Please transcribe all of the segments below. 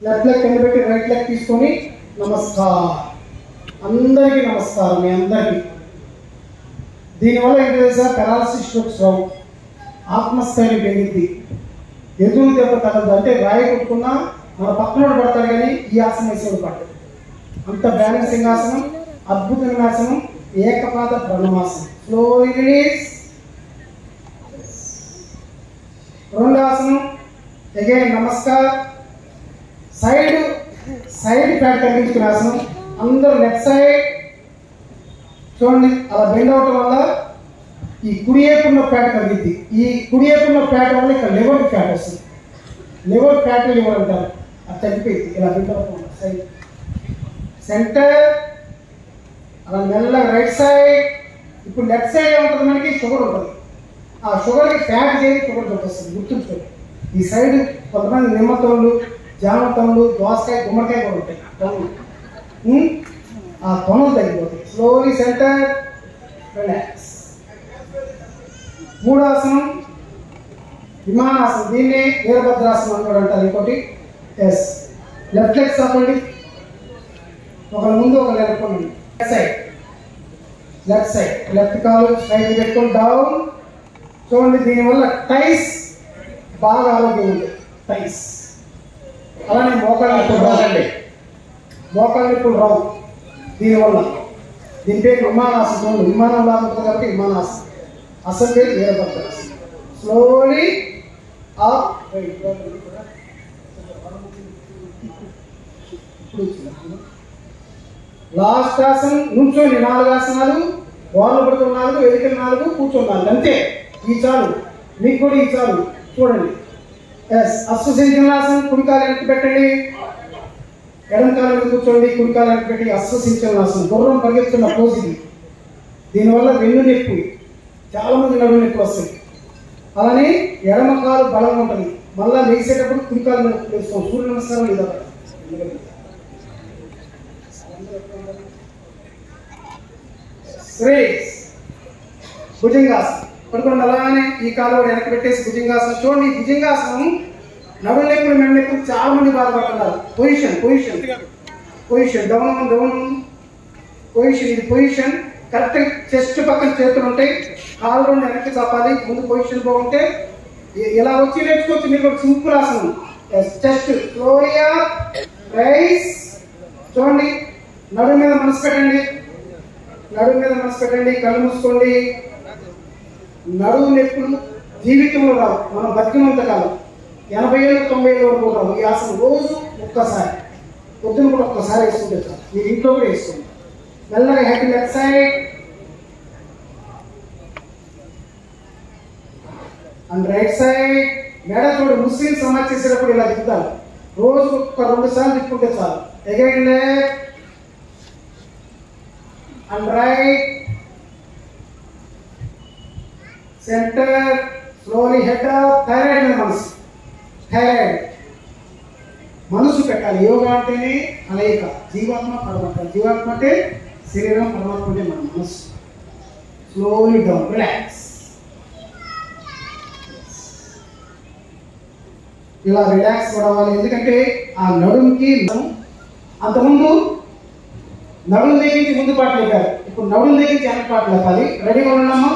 Left leg కింద పెట్టి right leg తీసుకొని నమస్కారం. అందరికీ నమస్కారం. మీ అందరికీ దీనివల్ల ఏంటి తెలుసా, పెరాలసిస్ స్ట్రోక్స్ రావు, ఆత్మస్థైర్యం పెరిగింది, ఎదురు దెబ్బ తగలదు. అంటే రాయి కొట్టుకున్నా మన పక్కన పడతాడు కానీ ఈ ఆసనం వేసేవాడు పడ్డాడు. అంత బ్యాలెన్సింగ్ ఆసనం, అద్భుతమైన ఆసనం, ఏకపాద ప్రణమాసనం. Slowly release. రెండో ఆసనం అగైన్ నమస్కార్. సైడ్ ఫ్యాట్ తగ్గించుకునే ఆసనం. అందరూ లెఫ్ట్ సైడ్ చూడండి. అలా బెండ్ అవటం వల్ల ఈ కుడి వైపున్న ఫ్యాట్ తగ్గింది. ఈ కుడి వైపున్న ఫ్యాట్ వల్ల ఇక్కడ లివర్ ఫ్యాట్ వస్తుంది. లివర్ ఫ్యాట్ లివర్ అంటారు. అది తగ్గిపోయింది. ఇలా బెండ్ అవటం సైడ్ సెంటర్. అలా మెల్లగా రైట్ సైడ్. ఇప్పుడు లెఫ్ట్ సైడ్ ఏముంటుంది, మనకి షుగర్ ఉంటుంది. ఆ షుగర్కి ఫ్యాట్ చేసి షుగర్ వస్తుంది. గుర్తుంచుకోండి. ఈ సైడ్ కొంతమంది నిమ్మతోళ్ళు, జామతోళ్ళు, దోసకాయ, గుమ్మడికాయ కూడా ఉంటాయి. తొనలు ఆ తొనలు తగ్గిపోతాయి. Slowly centre, relax. మూడాసనం విమానాసనం. దీన్ని వీరభద్రాసనం అని కూడా అంటారు. ఇంకోటి ఎస్. లెఫ్ట్ లెగ్ సాపండి, ఒకరి ముందు ఒకరు వెనక్కోండి. లెఫ్ట్ సైడ్ లెఫ్ట్ కాలు స్ట్రైట్ పెట్టుకొని డౌన్. చూడండి, దీనివల్ల టైస్ బాగా ఆరోగ్యం ఉంది. టైస్. అలానే మోకాళ్ళ నొప్పులు రాదండి, మోకాళ్ళ నొప్పులు రావు దీనివల్ల. దీని పేరు విమానాసనం. విమానం లాగుతుంది కాబట్టి విమానాసనం. అసలు పేరు వీరభద్రాసనం. Slowly up. లాస్ట్ ఆసనం నుంచోండి. 4 ఆసనాలు, గోర్లు పడుతున్న 4, వెలికలు 4, కూర్చొని 4. అంతే. ఈ చాలు, మీకు కూడా ఈ చాలు. చూడండి. ఎస్. అశ్వసించనాసనం. కుడికాలు వెనక్కి పెట్టండి, ఎడంకాలు మీద కూర్చోండి, కుడికాలు వెనక్కి పెట్టి అశ్వసించనాసనం. గుర్రం పరిగెత్తున్న పోజ్ ఇది. దీనివల్ల వెన్ను నొప్పి, చాలా మంది నడుము నొప్పి వస్తాయి. అలానే ఎడమ కాలు బలంగా ఉంటుంది. మళ్ళీ లేచేటప్పుడు కుడికాలు వేస్తాం. సూర్య నమస్కారం లేదా భుజంగాసనం. పడుకోండి. అలానే ఈ కాలు కూడా వెనక్కి పెట్టేసి భుజంగాసనం. చూడండి, ఈ భుజంగాసనం నడుము నొప్పులు, మెడ నొప్పులు చాలా మంది బాధపడుతున్నారు. Position position position down down position. ఇది పొజిషన్ కరెక్ట్. చెస్ట్ పక్కన చేతులు ఉంటాయి, కాలు రెండు వెనక్కి చాపాలి. ముందు పొజిషన్ బాగుంటే ఇలా వచ్చి నేర్చుకోవచ్చు. మీరు కూడా సింపుల్ ఆసనం. Chest slowly rice. చూడండి, నడుము మీద మనసు పెట్టండి, నడుము మీద మనసు పెట్టండి. కళ్ళు మూసుకోండి. నడుము నొప్పులు జీవితంలో రావు. మనం బతికినంత కాలం 80 ఏళ్ళు 90 ఏళ్ళ వరకు రావు. ఈ ఆసనం రోజు ఒక్కసారి, పొద్దున కూడా ఒక్కసారి వేసుకుంటే చాలు. మీరు ఇంట్లో కూడా వేసుకోండి. మెల్లగా happy left side and right side. మెడ చూడు, ముస్లిం సమాజ్ చేసేటప్పుడు ఇలా తిప్పుతారు. రోజు ఒక 2 సార్లు తిప్పుకుంటే చాలు. Again left and right centre. Slowly head up. Thyroid మీద మనసు. థైరాయిడ్ మనసు పెట్టాలి. యోగా అంటేనే కలయిక. జీవాత్మ పరమాత్మ. జీవాత్మ అంటే శరీరం, పరమాత్మ అంటే మన మనసు. Slowly down, relax. ఇలా రిలాక్స్ పడవాలి. ఎందుకంటే ఆ నడుముకి అంతకుముందు నడుము దగ్గరించి ముందు పాటలు లేపారు, ఇప్పుడు నడుము దగ్గరించి వెనక పాటలు లేపాలి. రెడీగా ఉన్నామా?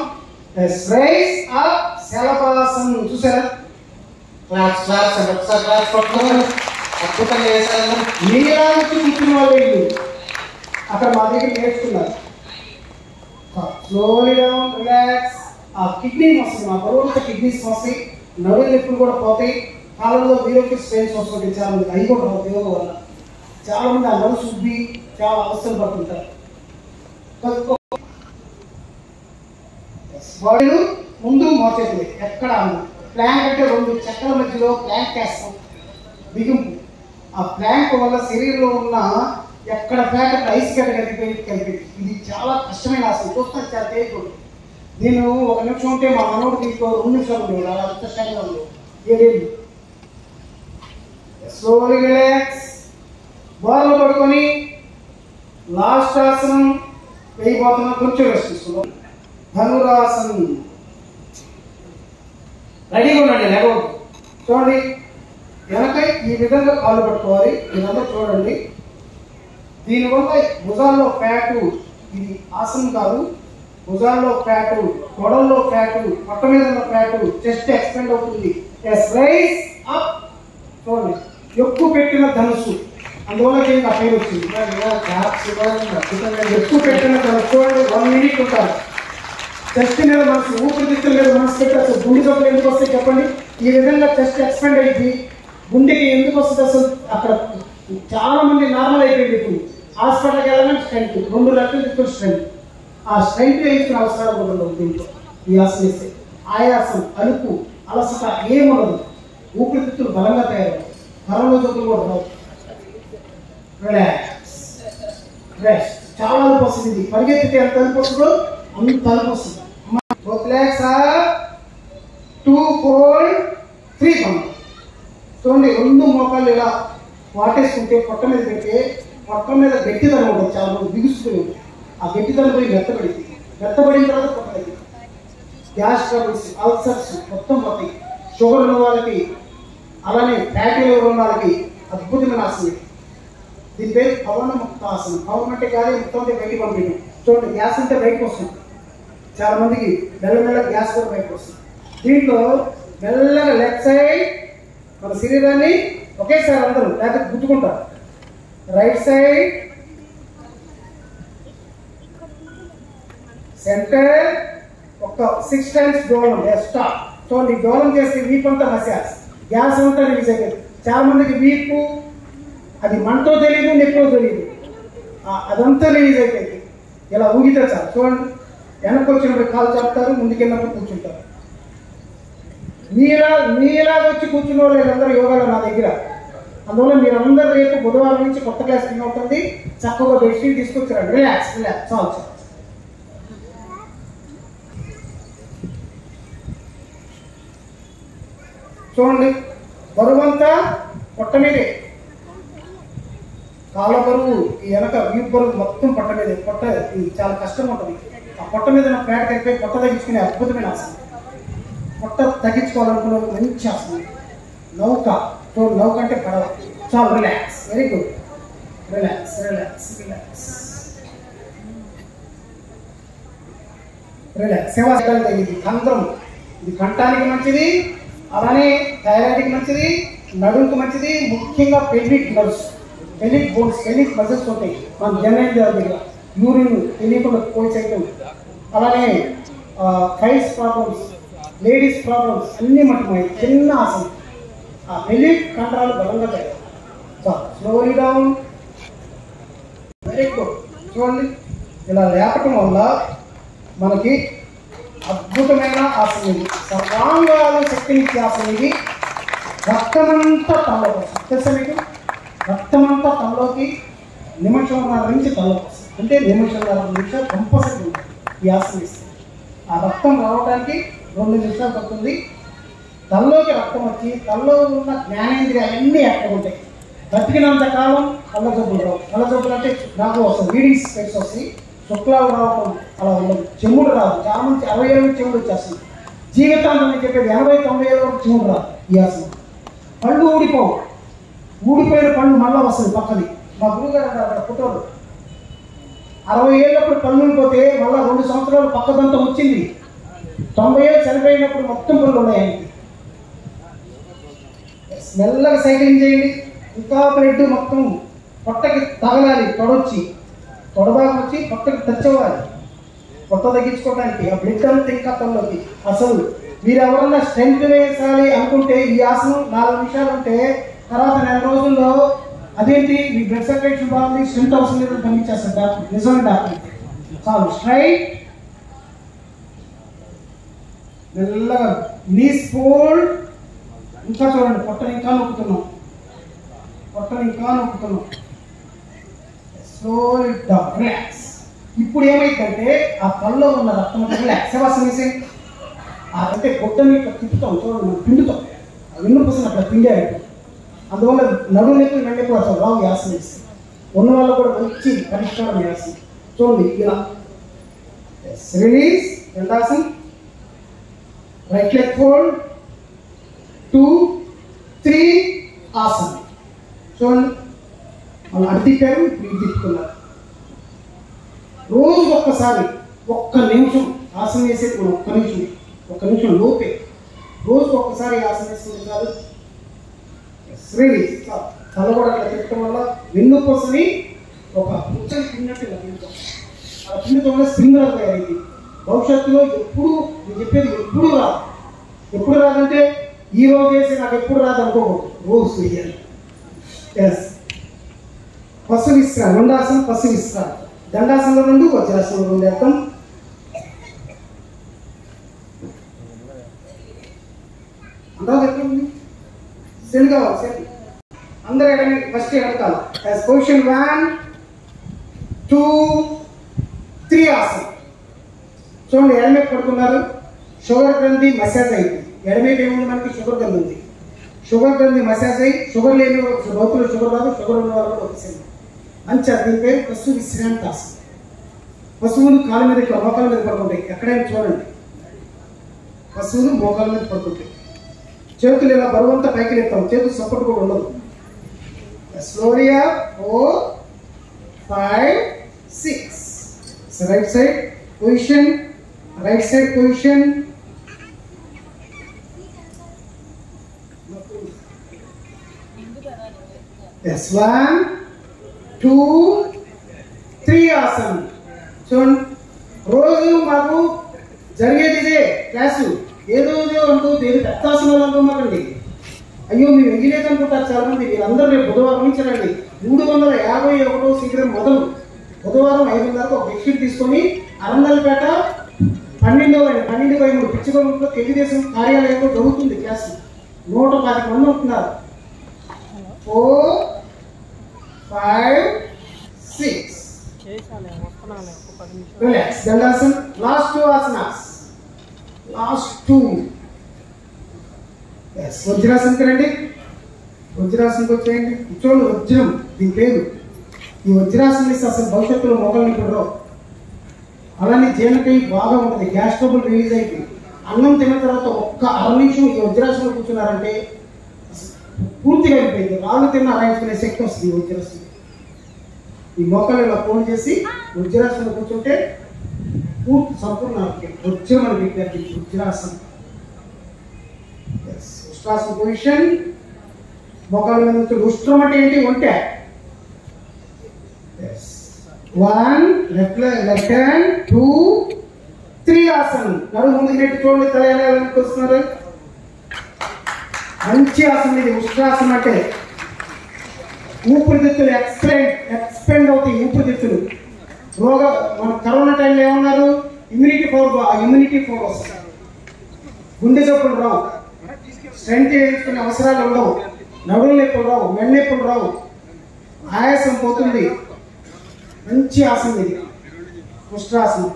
రైస్ అప్ శలభాసనం. చూసారా? క్లాప్స్ క్లాప్స్ అండ్ ఒకసారి క్లాప్స్ పట్టుకోవాలి. అద్భుతంగా చేశారు. మీరా వచ్చి కూర్చున్న వాళ్ళు వీళ్ళు అక్కడ మా దగ్గర నేర్చుకున్నారు. Slowly down, relax. ఆ కిడ్నీ వస్తుంది, మా బరువులతో కిడ్నీస్ వస్తాయి, నడుము నొప్పులు కూడా పోతాయి. కాలంలో వీరోకి స్ట్రెయిన్స్ వస్తుంటాయి చాలా మంది. అవి కూడా రావు యోగా వల్ల. చాలా మంది ఆ నడుము శుద్ధి చాలా అవసరం పడుతుంటారు. బాడీలు ముందు మోచేతులు ఎక్కడ ప్లాంక్ అంటే 2 చక్రాల మధ్యలో ప్లాంక్ వేస్తాం, బిగింపు. ఆ ప్లాంక్ వల్ల శరీరంలో ఉన్న ఎక్కడ ఫ్యాట్ ఐస్ గడ్డ కలిపి ఇది చాలా కష్టమైన ఆసనం. చూస్తాను చాలా చేయకూడదు. నేను 1 నిమిషం ఉంటే మా మనోడు దీంట్లో 2 నిమిషాలు ఉండేవాడు. అలా అంత స్ట్రాంగ్గా ఉండేది. 7 ఏళ్ళు. Slowly relax. బార్లో పడుకొని లాస్ట్ ఆసనం వేయబోతున్నాం. కొంచెం రెస్ట్ తీసుకున్నాం. ధనురాసనం. రెడీగా ఉండండి. లేకపోతే చూడండి, వెనక ఈ విధంగా కాళ్ళు పట్టుకోవాలి. ఇదంతా చూడండి. దీనివల్ల భుజాల్లో ఫ్యాటు, ఇది ఆసనం కాదు, భుజాల్లో ఫ్యాటు, తొడల్లో ఫ్యాటు, పొట్ట మీద ఉన్న ఫ్యాటు, చెస్ట్ ఎక్స్పెండ్ అవుతుంది. Raise up. చూడండి, ఎక్కువ పెట్టిన ధనుసు, అందువల్ల దీనికి ఆ పేరు వచ్చింది. ఎక్కువ పెట్టిన ధనుసు. చూడండి, 1 minute ఉంటారు. చెస్ట్ మీద మనసు, ఊపిరితిత్తుల మీద మనసు పెట్టి అసలు గుండె జబ్బులు ఎందుకు వస్తాయి చెప్పండి. ఈ విధంగా చెస్ట్ ఎక్స్పెండ్ అయింది, గుండెకి ఎందుకు వస్తుంది అసలు? అక్కడ చాలా మంది నార్మల్ అయిపోయింది. ఇప్పుడు హాస్పిటల్కి వెళ్ళాలని స్ట్రెంత్, 2 లక్షలు తీసుకుని స్ట్రెంత్. ఆ స్ట్రెంత్ వేయించుకునే అవసరం ఉండదు దీంట్లో. ఈ ఆసనం వేస్తే ఆయాసం, అలుపు, అలసట ఏముండదు. ఊపిరితిత్తులు బలంగా తయారవు, కరోనా జబ్బులు కూడా రావు. Relax, rest. చాలా అలుపు వస్తుంది. ఇది పరిగెత్తితే ఎంత అలుపు వస్తుందో అంత అలుపు వస్తుంది. రిలాక్స్. 2 4 3 పండు. చూడండి, 2 మోకాళ్ళు ఇలా వాటేసుకుంటే పొట్ట మీద పెడితే పొట్ట మీద గట్టిదనం ఉంటుంది. చాలా మంది బిగుసుకుని ఉంటుంది. ఆ గట్టిదనం పోయి మెత్తబడింది. మెత్తబడిన తర్వాత పొట్టది. గ్యాస్ ట్రబుల్స్, అల్సర్స్ మొత్తం పోతాయి. షుగర్ ఉన్న వాళ్ళకి, అలానే ఫ్యాటీ లివర్ ఉన్న వాళ్ళకి అద్భుతమైన ఆసనం. దీని పేరు పవన ముక్త ఆసనం. పవన్ అంటే గాలి, ముక్తం అంటే బయటికి పంపించడం. చూడండి, గ్యాస్ అంటే బయటకు వస్తుంది. చాలా మందికి మెల్లమెల్ల గ్యాస్ కూడా బయటకు వస్తుంది. దీంట్లో మెల్లగా లెఫ్ట్ సైడ్ మన శరీరాన్ని ఒకేసారి అందరూ లేకపోతే గుర్తుకుంటారు. రైట్ సైడ్, సెంటర్, ఒక 6 times డోలం. స్టాప్. చూడండి, డోలం చేస్తే వీపు అంతా మసాజ్, గ్యాస్ అంతా రిలీజ్ అయిపోయింది. చాలా మందికి వీపు అది మంటో తెలియదు, నెప్పో తెలియదు, అదంతా రిలీజ్ అయిపోయింది. ఇలా ఊగితే చాలు. చూడండి, వెనక్కి వచ్చినప్పుడు కాలు చెప్తారు, ముందుకెళ్ళినప్పుడు కూర్చుంటారు. మీలాగా వచ్చి కూర్చున్న వాళ్ళు అందరూ యోగాలో నా దగ్గర. అందువల్ల మీరందరూ రేపు బుధవారం నుంచి కొత్త క్లాస్ కింద ఉంటుంది. చక్కగా బెడ్షీట్ తీసుకొచ్చారండి. Relax relax. చాలు చాలు. చూడండి, బరువంతా పొట్ట మీదే. కాళ్ళ బరువు, ఈ వెనక వీపు బరువు మొత్తం పొట్ట మీదే. పొట్ట ఇది చాలా కష్టంగా ఉంటుంది. ఆ పొట్ట మీద ఉన్న ఫ్యాట్ కలిపి పొట్ట తగ్గించుకునే అద్భుతమైన ఆసనం. పొట్ట తగ్గించుకోవాలనుకున్న మంచి ఆసనం. నౌక. చూడండి, నౌక అంటే పడవ. చాలు. Relax. Very good. Relax relax relax relax. సేవాసనం తగ్గింది. కందరం, ఇది కంఠానికి మంచిది, అలానే థైరాయిడ్కి మంచిది, నడుముకు మంచిది. ముఖ్యంగా pelvic nerves, pelvic bones, pelvic muscles ఉంటాయి మన జనరేటర్ దగ్గర. యూరిన్ తెలియకుండా పోయి చేయటం, అలానే థైస్ ప్రాబ్లమ్స్, లేడీస్ ప్రాబ్లమ్స్ అన్నీ మటుకు చిన్న ఆసనం. ఆ పెల్విక్ కండరాలు బలంగా తయారు. చాలు. Slowly down. Very good. చూడండి, ఇలా లేపటం వల్ల మనకి అద్భుతమైన ఆసనం ఇది. సర్వాంగాల శక్తినిచ్చే ఆసనం ఇది. రక్తమంతా తనలోకి వస్తుంది. తెలుసా మీకు? రక్తమంతా తనలోకి నిమిషంన్నర నుంచి తనలోకి వస్తుంది. అంటే నిమిషంన్నర నిమిషాలు కంపల్సరీ ఉంటుంది ఈ ఆసనం ఇస్తుంది. ఆ రక్తం రావడానికి 2 నిమిషాలు పడుతుంది. తనలోకి రక్తం వచ్చి తనలో ఉన్న జ్ఞానేంద్రియాలన్నీ ఎక్కడ ఉంటాయి. బతికినంత కాలం కళ్ళ జబ్బులు రావు. కళ్ళ జబ్బులు అంటే నాకు వస్తుంది, రీడింగ్ స్పెక్ట్స్ వస్తాయి, శుక్లాలు రావటం అలా ఉండదు. చెముడు రాదు. చాలా మంది 60 ఏళ్ళ చెముడు వచ్చేస్తుంది. జీవితాంతం నేను చెప్పేది 80-90 ఏళ్ళ వరకు చెముడు రాదు ఈ ఆసనం. పళ్ళు ఊడిపోవు. ఊడిపోయిన పళ్ళు మళ్ళీ వస్తుంది పక్కది. మా గురువుగారు అక్కడ పుట్టారు, 60 ఏళ్ళప్పుడు పళ్ళు ఊడిపోతే మళ్ళీ 2 సంవత్సరాలు పక్కదంతా వచ్చింది. 90 ఏళ్ళు చనిపోయినప్పుడు మొత్తం పళ్ళు ఉన్నాయండి. మెల్లగా సైక్లింగ్ చేయండి. ఇంకా బ్లడ్ మొత్తం పొట్టకి తగలాలి. తొడొచ్చి తొడబాగా వచ్చి పొట్టకి టచ్ అవ్వాలి. పొట్ట తగ్గించుకోవడానికి ఆ బ్లడ్ అంతా ఇంకా తనలోకి. అసలు మీరు ఎవరన్నా స్ట్రెంత్ వేసాలి అనుకుంటే ఈ ఆసనం 4 నిమిషాలు ఉంటే తర్వాత 4 రోజుల్లో అదేంటి మీ బ్లడ్ సర్క్యులేషన్ బాగుంది, స్ట్రెంత్ అవసరం లేదని పంపించేస్తారు డాక్టర్. నిజమైన డాక్టర్. చాలు. స్ట్రైట్. మెల్లగా నీస్ ఫోల్డ్. ఇంకా చూడండి, పొట్టని ఇంకా నొక్కుతున్నాం. పొట్టని ఇంకా నొక్కుతున్నాం. Slowly down. రిలాక్స్. ఇప్పుడు ఏమైందంటే ఆ కళ్ళలో ఉన్న రక్తం రిలాక్స్. శవాసనం వేసేయండి. అంటే గొడ్డని ఇట్లా తిప్పుతాం. చూడండి, మనం పిండుతాం. వెన్నుపూసని అట్లా పిండారు. అందువల్ల నడువు నొప్పులు మెండెప్పుడు అసలు రావు యాసన వేస్తే. ఉన్న వాళ్ళు కూడా మంచి పరిష్కారం యాసన. చూడండి, ఇలా రిలీజ్. రెండాసన్. Right leg fold. 2 3 ఆసనం. చూడండి, వాళ్ళు అటు తిప్పారు, ఇప్పుడు ఇటు తిప్పుతున్నారు. రోజు ఒక్కసారి ఒక్క నిమిషం ఆసనం వేసేది మనం ఒక్క నిమిషం లోపే రోజు ఒక్కసారి ఆసనం వేసుకుంటే చాలు. రిలీజ్. తల కూడా అట్లా తిప్పడం వల్ల వెన్నుపూసని ఒక ఉచ్చని తిన్నట్టు తింటాం. అలా తినడం వల్ల స్ప్రింగ్లర్ తయారైంది. భవిష్యత్తులో ఎప్పుడు నేను చెప్పేది ఎప్పుడు రాదంటే ఈ రోజు చేసి నాకు ఎప్పుడు రాదు అనుకోకూడదు, రోజు చేయాలి. ఎస్. పశు విశ్రాంతి, రెండాసనం పశు విశ్రాంతి. దండాసనంలో 2, వజ్రాసనంలో 2 వేద్దాం. అందరూ ఎట్లుంది సెల్ కావాలి, సెల్ అందరూ ఎక్కడ ఫస్ట్ ఎడతారు. పొజిషన్ 1, 2, 3 ఆసనం. చూడండి, ఎడమే పడుతున్నారు. షుగర్ గ్రంథి మసాజ్ అయింది. ఎడమేపు ఏముంది, మనకి షుగర్ గ్రంథి ఉంది. షుగర్ గ్రంథి మసాజ్ అయ్యి షుగర్ లేని భౌతులు షుగర్ రాదు, షుగర్ ఉన్న వాళ్ళు కూడా వచ్చేసింది. మంచిగా దీని పేరు పశు విశ్రాంతి ఆసనం. పశువులు కాళ్ళ మీద మోకాల మీద పడుకుంటాయి. ఎక్కడైనా చూడండి, పశువులు మోకాల మీద పడుకుంటాయి. చేతులు ఇలా బరువంతా పైకి లేస్తాం, చేతులు సపోర్ట్ కూడా ఉండదు. Slowly 4, 5, 6. Right side position, right side position. Yes, 1, 2, 3 ఆసనం. చూడండి, రోజు మాకు జరిగేది ఇదే క్లాసు. ఏదో అంటూ దేని పెద్దాసనాలు అనుకోమాకండి. అయ్యో మీరు వెయ్యలేదు అనుకుంటారు చాలా మంది. వీళ్ళందరూ రేపు బుధవారం నుంచి రండి. 351 శీఘ్రం మొదలు. బుధవారం 5:30 ఒక బెడ్షీట్ తీసుకొని అరందలపేట 12/3 పిచ్చిగొండలో తెలుగుదేశం కార్యాలయంలో జరుగుతుంది క్లాసు. 110 మంది ఉంటున్నారు. 4, 5, 6. రిలాక్స్. దండాసన్. లాస్ట్ 2 ఆసనాస్. లాస్ట్ 2. వజ్రాసనకి రండి. వజ్రాసనకి వచ్చేయండి. కూర్చోండి. వజ్రం దీని పేరు. ఈ వజ్రాసనం ఇస్తే అసలు భవిష్యత్తులో మొక్కలు కూడా అలానే జీర్ణకై బాగా ఉంటుంది. గ్యాస్ ట్రబుల్ రిలీజ్ అయిపోయింది. అన్నం తిన్న తర్వాత ఒక్క 6 నిమిషం ఈ వజ్రాసనం కూర్చున్నారంటే పూర్తిగా అయిపోయింది. రాళ్ళు తిన్న అరాయించుకునే శక్తి వస్తుంది ఈ వజ్రాసనం. ఈ మొక్కలు ఇలా ఫోన్ చేసి వజ్రాసనం కూర్చుంటే పూర్తి సంపూర్ణ వజ్రం అని పెట్టారు వజ్రాసనం. ఉష్ట్రాసన పొజిషన్. మొక్కల మీద నుంచి ఉష్ట్రం అంటే ఏంటి? ఒంటె. 1, లెఫ్ట్ హ్యాండ్, 2, 3 ఆసనం. నడుము ముందుకు నెట్టి చూడండి, తల ఎలా వస్తున్నారు. మంచి ఆసనం ఇది. ఉష్ట్రాసనం అంటే ఊపిరితిత్తులు ఎక్స్పెండ్ అవుతాయి. ఊపిరితిత్తులు మన కరోనా టైంలో ఏమన్నారు? ఇమ్యూనిటీ పవర్ వస్తుంది. గుండె జబ్బులు రావు, స్ట్రెంత్ వేయించుకునే అవసరాలు ఉండవు, నడుము నొప్పులు రావు, మెడ నొప్పులు రావు, ఆయాసం పోతుంది. మంచి ఆసనం ఇది ఉష్ట్రాసనం.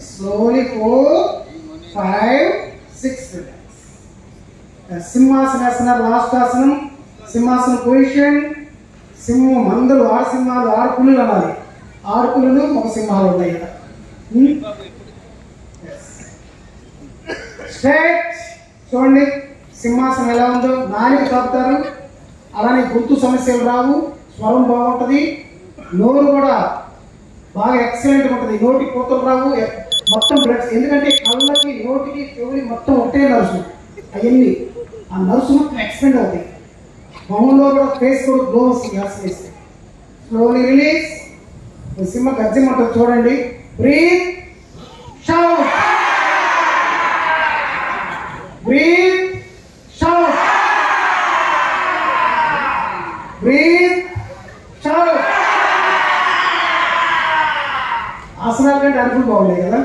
స్లోలీ 4, 5, 6. సింహాసన వేస్తున్నారు. లాస్ట్ ఆసనం సింహాసన పొజిషన్. సింహం మందలు, 6 సింహాలు, 6 పులులు అనాలి. 6 పులులు, ఒక సింహాలు ఉన్నాయి. స్ట్రైట్. చూడండి సింహాసనం ఎలా ఉందో. నాలుక తాపుతారు. అలానే గొంతు సమస్యలు రావు, స్వరం బాగుంటుంది, నోరు కూడా బాగా ఎక్సలెంట్ ఉంటుంది. నోటి పూతలు రావు, మొత్తం బ్లడ్స్. ఎందుకంటే కళ్ళకి, నోటికి, చెవులకి మొత్తం ఒకటే నర్సు. అవన్నీ ఆ నర్సు మొత్తం ఎక్స్పెండ్ అవుతాయి. మొహంలో కూడా ఫేస్ కూడా గ్లో వస్తుంది గ్యాస్ వేస్తే. Slowly release. సింహ గర్జం ఉంటుంది చూడండి. Breathe, shout, breathe, shout, breathe, shout. ఆసనాల కంటే అడుగులు బాగున్నాయి కదా.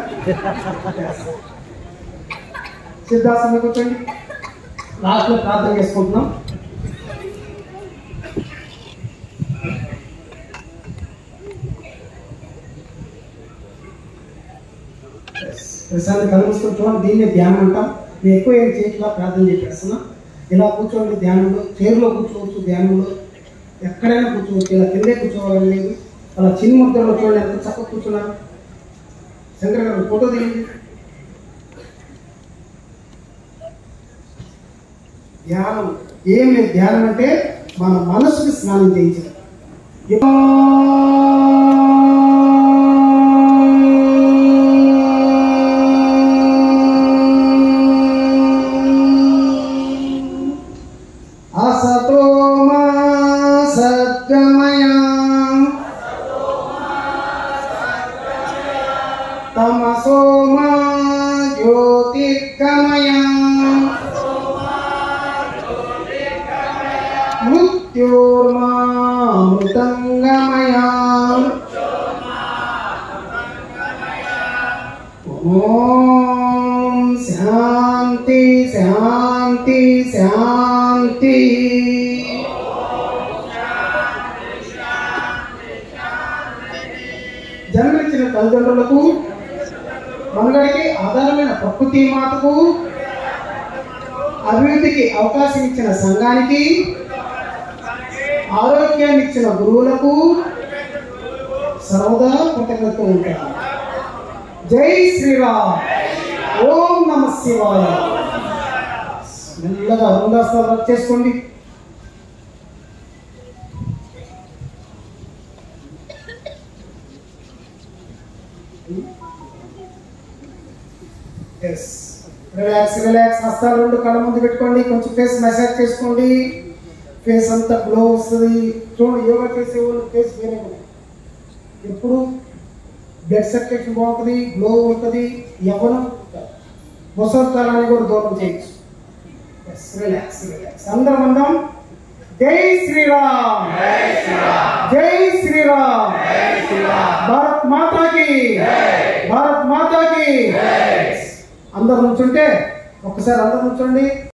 సిద్ధాసనం కూర్చోండి. లాస్ట్లో ప్రార్థన చేసుకుంటున్నాం. ప్రశాంత్ కలుగుస్తూ చూడండి. దీన్నే ధ్యానం అంటాం. నేను ఎక్కువ ఏం చేయట్లా, ప్రార్థన చేసేస్తున్నా. ఇలా కూర్చోండి ధ్యానంలో. చైర్లో కూర్చోవచ్చు, ధ్యానంలో ఎక్కడైనా కూర్చోవచ్చు. ఇలా కిందే కూర్చోవాలని లేదు. అలా చిన్న ముద్రలో చూడండి ఎంత చక్కగా కూర్చున్నారు. శంకర్ గారు ఫోటో తీయండి. ధ్యానం ఏం లేదు. ధ్యానం అంటే మన మనసుకు స్నానం చేయించడం. అసతో మా సద్గమయ తమసో మా జ్యోతిర్గమయ మృత్యోర్మామృతంగమయ ఓం శాంతి శాంతి శాంతి. జన్మించిన తల్లిదండ్రులకు, మనుగడికి ఆధారమైన ప్రకృతి మాతకు, అభివృద్ధికి అవకాశం ఇచ్చిన సంఘానికి, ఆరోగ్యాన్ని ఇచ్చిన గురువులకు సర్వదా కృతజ్ఞత ఉంటారు. జై శ్రీరామ్. ఓం నమ శివాయ. మెల్లగా అరుణాస్తాలు చేసుకోండి. Relax relax. హస్తాలు రెండు కళ్ళ ముందు పెట్టుకోండి. కొంచెం ఫేస్ మసాజ్ చేసుకోండి. ఫేస్ అంతా గ్లో వస్తుంది. చూడండి, యోగా చేసే వాళ్ళు ఫేస్ వేరే ఉంటుంది. ఎప్పుడు బ్లడ్ సర్క్యులేషన్ బాగుంటుంది, గ్లో ఉంటుంది, యవ్వనం ముసలితనాన్ని కూడా దూరం చేయొచ్చు. Relax relax. అందరం అందాం. జై శ్రీరామ్. జై శ్రీరామ్. భారత్ మాతాకి, భారత్ మాతాకి. అందరు నుంచుంటే ఒక్కసారి అందరు నుంచోండి.